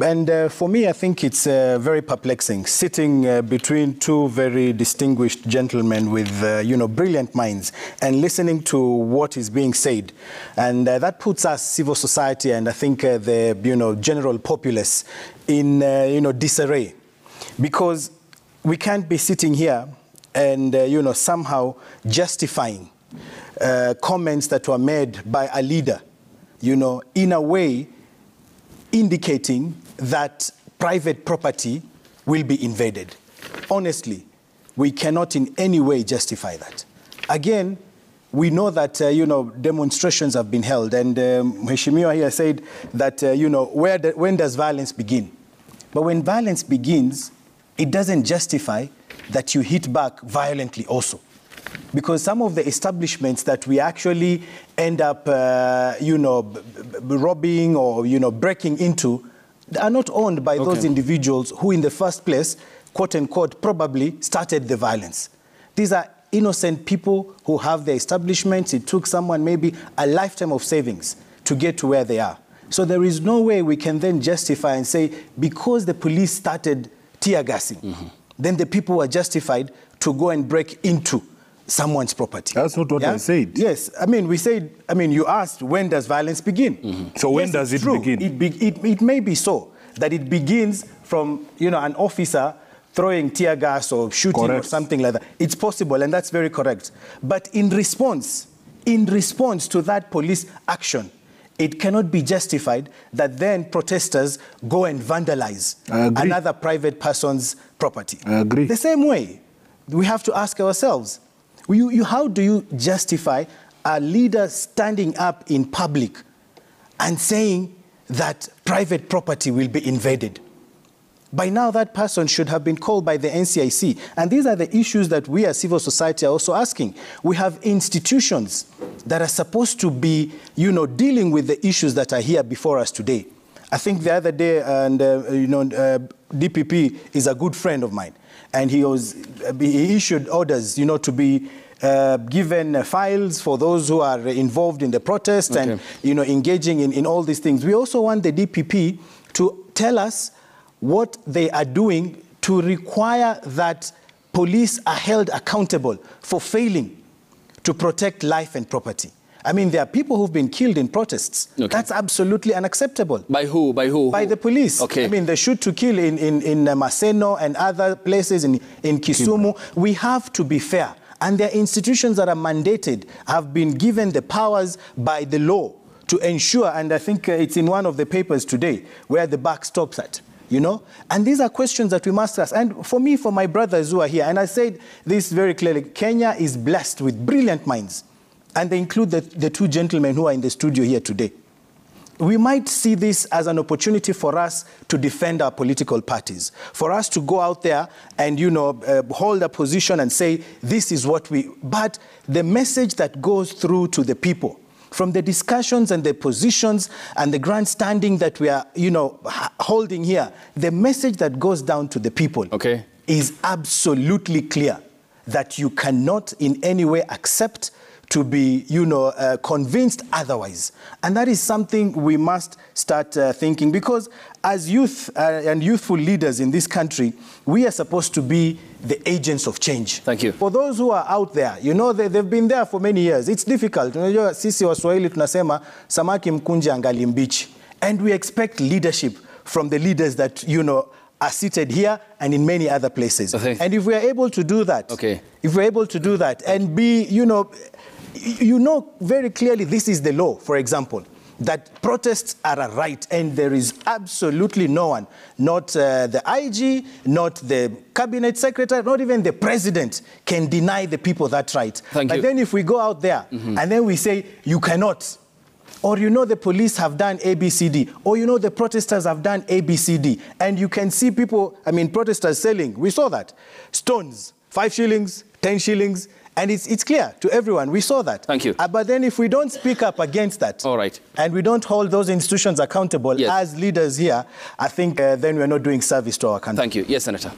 And for me, I think it's very perplexing, sitting between two very distinguished gentlemen with, brilliant minds and listening to what is being said. And that puts us, civil society, and I think the, general populace in, disarray. Because we can't be sitting here and, somehow justifying comments that were made by a leader, in a way indicating that private property will be invaded. Honestly, we cannot in any way justify that. Again, we know that, demonstrations have been held, and Mheshimiwa here said that, when does violence begin? But when violence begins, it doesn't justify that you hit back violently also. Because some of the establishments that we actually end up, robbing or, breaking into are not owned by those individuals who in the first place, quote unquote, probably started the violence. These are innocent people who have their establishments. It took someone maybe a lifetime of savings to get to where they are. So there is no way we can then justify and say, because the police started tear gassing, then the people were justified to go and break into someone's property. That's not what I said. Yes, we said, you asked, when does violence begin? So when does it begin? It may be so that it begins from, an officer throwing tear gas or shooting or something like that. It's possible, and that's very correct. But in response to that police action, it cannot be justified that then protesters go and vandalize another private person's property. I agree. The same way, we have to ask ourselves, how do you justify a leader standing up in public and saying that private property will be invaded? By now, that person should have been called by the NCIC. And these are the issues that we as civil society are also asking. We have institutions that are supposed to be, dealing with the issues that are here before us today. I think the other day, and DPP is a good friend of mine. And he issued orders, to be given files for those who are involved in the protest and, engaging in all these things. We also want the DPP to tell us what they are doing to require that police are held accountable for failing to protect life and property. There are people who've been killed in protests. That's absolutely unacceptable. By who? By who? By the police. They shoot to kill in Maseno and other places in Kisumu. We have to be fair. And their institutions that are mandated have been given the powers by the law to ensure, and I think it's in one of the papers today, where the buck stops at. And these are questions that we must ask. And for me, for my brothers who are here, and I said this very clearly, Kenya is blessed with brilliant minds. And they include the two gentlemen who are in the studio here today. We might see this as an opportunity for us to defend our political parties, for us to go out there and, hold a position and say, this is what we... But the message that goes through to the people, from the discussions and the positions and the grandstanding that we are, holding here, the message that goes down to the people is absolutely clear, that you cannot in any way accept to be, convinced otherwise. And that is something we must start thinking, because as youth and youthful leaders in this country, we are supposed to be the agents of change. Thank you. For those who are out there, they've been there for many years. It's difficult. Sisi Waswahili tunasema samaki mkunje angali mbichi. And we expect leadership from the leaders that, are seated here and in many other places. And if we are able to do that, if we're able to do that and be, very clearly this is the law, for example, that protests are a right, and there is absolutely no one, not the IG, not the cabinet secretary, not even the president can deny the people that right. But then if we go out there and then we say, you cannot, or the police have done ABCD, or the protesters have done ABCD, and you can see people, protesters selling, we saw that, stones, 5 shillings, 10 shillings, and it's clear to everyone. We saw that. Thank you. But then if we don't speak up against that, and we don't hold those institutions accountable as leaders here, I think then we're not doing service to our country. Thank you. Yes, Senator.